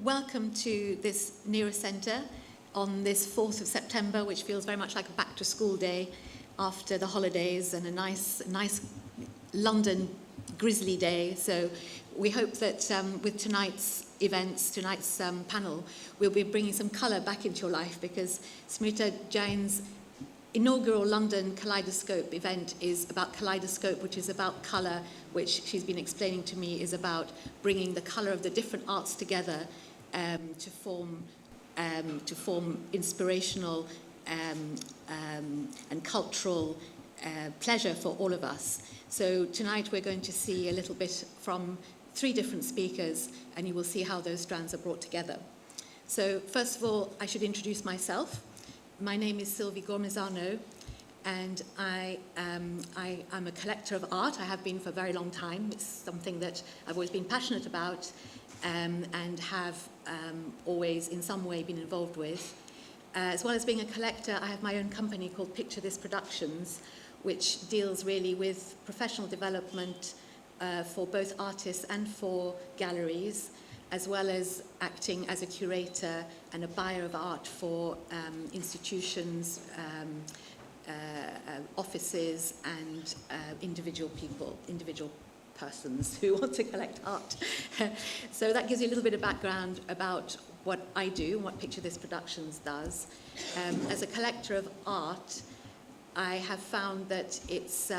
welcome to this Nehru Centre on this 4th of September, which feels very much like a back-to-school day after the holidays and a nice London grizzly day. So we hope that with tonight's events, tonight's panel, we'll be bringing some colour back into your life, because Smrita Jain's inaugural London Kaleidoscope event is about Kaleidoscope, which is about colour, which she's been explaining to me is about bringing the colour of the different arts together to form inspirational and cultural pleasure for all of us. So tonight we're going to see a little bit from 3 different speakers, and you will see how those strands are brought together. So first of all, I should introduce myself. My name is SYLVIE GORMEZANO, and I am a collector of art. I have been for a very long time. It's something that I've always been passionate about and have always in some way been involved with. As well as being a collector, I have my own company called PictureThis Productions, which deals really with professional development for both artists and for galleries, as well as acting as a curator and a buyer of art for institutions, offices, and individual persons who want to collect art. So that gives you a little bit of background about what I do and what PictureThis Productions does. As a collector of art, I have found that it's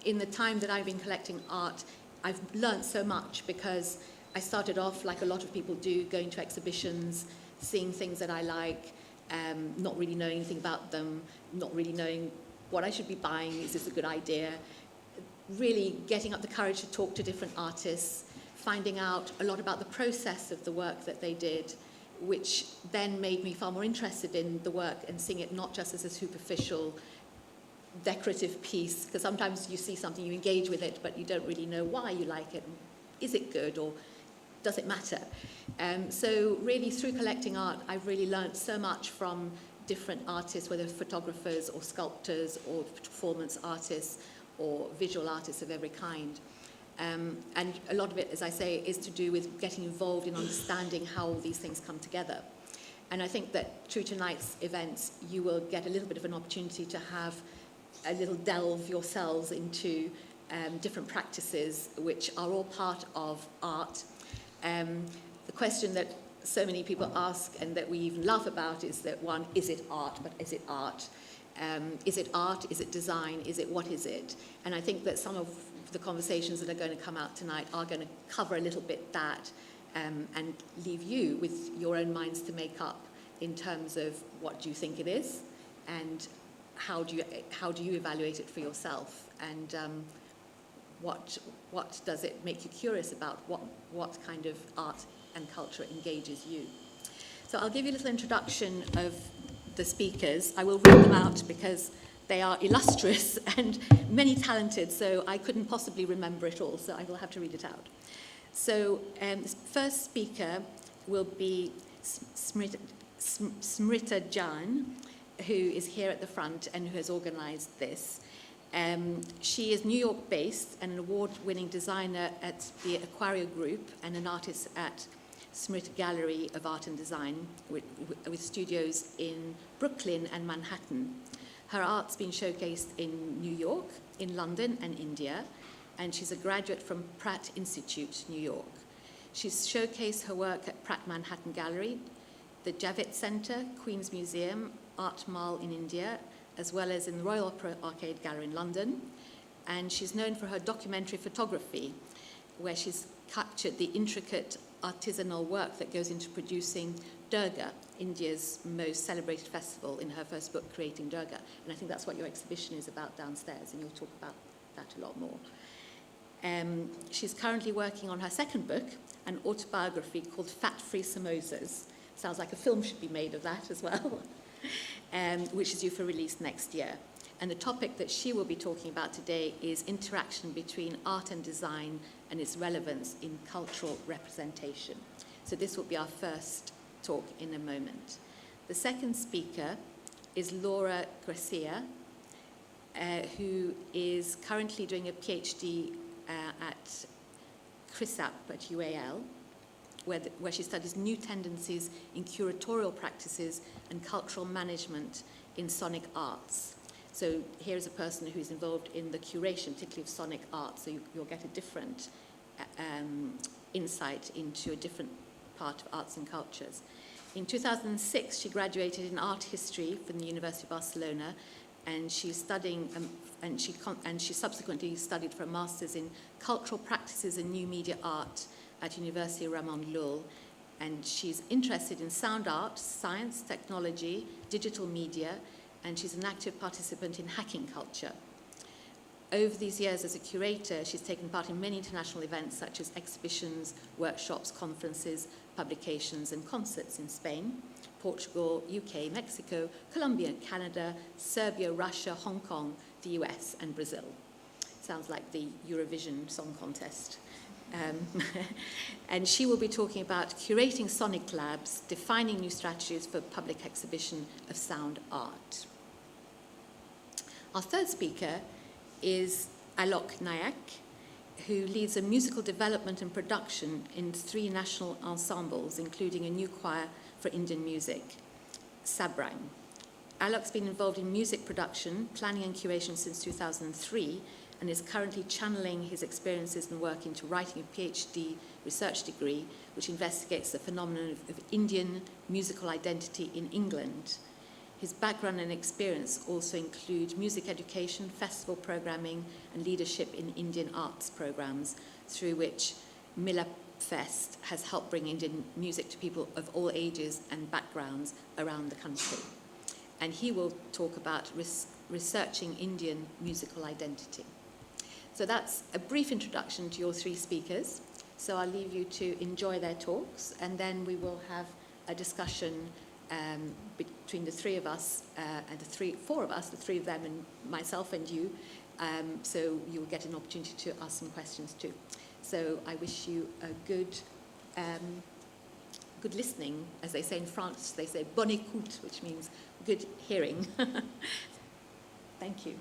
in the time that I've been collecting art, I've learned so much, because I started off, like a lot of people do, going to exhibitions, seeing things that I like, not really knowing anything about them, not really knowing what I should be buying, is this a good idea, really getting up the courage to talk to different artists, finding out a lot about the process of the work that they did, which then made me far more interested in the work and seeing it not just as a superficial decorative piece, because sometimes you see something, you engage with it, but you don't really know why you like it. Is it good, or does it matter? So really, through collecting art, I've really learned so much from different artists, whether photographers or sculptors or performance artists or visual artists of every kind. And a lot of it, as I say, is to do with getting involved in understanding how all these things come together. And I think that through tonight's events, you will get a little bit of an opportunity to have a little delve yourselves into different practices which are all part of art. The question that so many people ask and that we even laugh about is that, one, is it art? But is it art? Is it art? Is it design? Is it, what is it? And I think that some of the conversations that are going to come out tonight are going to cover a little bit that and leave you with your own minds to make up in terms of what do you think it is, and how do you evaluate it for yourself, and what does it make you curious about, what kind of art and culture engages you. So I'll give you a little introduction of the speakers. I will read them out because they are illustrious and many talented, so I couldn't possibly remember it all, so I will have to read it out. So the first speaker will be Smrita Jain, who is here at the front and who has organised this. She is New York-based and an award-winning designer at the Aquaria Group and an artist at Surmrit Gallery of Art and Design with studios in Brooklyn and Manhattan. Her art's been showcased in New York, in London and India, and she's a graduate from Pratt Institute, New York. She's showcased her work at Pratt Manhattan Gallery, the Javits Centre, Queen's Museum, Art Mall in India, as well as in the Royal Opera Arcade Gallery in London. And she's known for her documentary photography, where she's captured the intricate artisanal work that goes into producing Durga, India's most celebrated festival, in her first book, Creating Durga. And I think that's what your exhibition is about downstairs, and you'll talk about that a lot more. She's currently working on her second book, an autobiography called Fat-Free Samosas. Sounds like a film should be made of that as well, which is due for release next year. And the topic that she will be talking about today is interaction between art and design and its relevance in cultural representation. So this will be our first talk in a moment. The second speaker is Laura Gracia, who is currently doing a PhD at CRISAP at UAL, where she studies new tendencies in curatorial practices and cultural management in sonic arts. So here is a person who's involved in the curation, particularly of sonic art, so you'll get a different insight into a different part of arts and cultures. In 2006, she graduated in art history from the University of Barcelona, and she's studying, and she subsequently studied for a master's in cultural practices and new media art at University Ramon Llull. And she's interested in sound art, science, technology, digital media, and she's an active participant in hacking culture. Over these years as a curator, she's taken part in many international events such as exhibitions, workshops, conferences, publications, and concerts in Spain, Portugal, UK, Mexico, Colombia, Canada, Serbia, Russia, Hong Kong, the US, and Brazil. Sounds like the Eurovision Song Contest. And she will be talking about curating sonic labs, defining new strategies for public exhibition of sound art. Our third speaker is Alok Nayak, who leads a musical development and production in 3 national ensembles, including a new choir for Indian music, Sabrang. Alok's been involved in music production, planning and curation since 2003, and is currently channeling his experiences and work into writing a PhD research degree, which investigates the phenomenon of Indian musical identity in England. His background and experience also include music education, festival programming, and leadership in Indian arts programs, through which Milap Fest has helped bring Indian music to people of all ages and backgrounds around the country. And he will talk about researching Indian musical identity. So that's a brief introduction to your 3 speakers. So I'll leave you to enjoy their talks, and then we will have a discussion between the 3 of us, and the 4 of us, the 3 of them and myself and you. So you'll get an opportunity to ask some questions too. So I wish you a good listening. As they say in France, they say bonne écoute, which means good hearing. Thank you.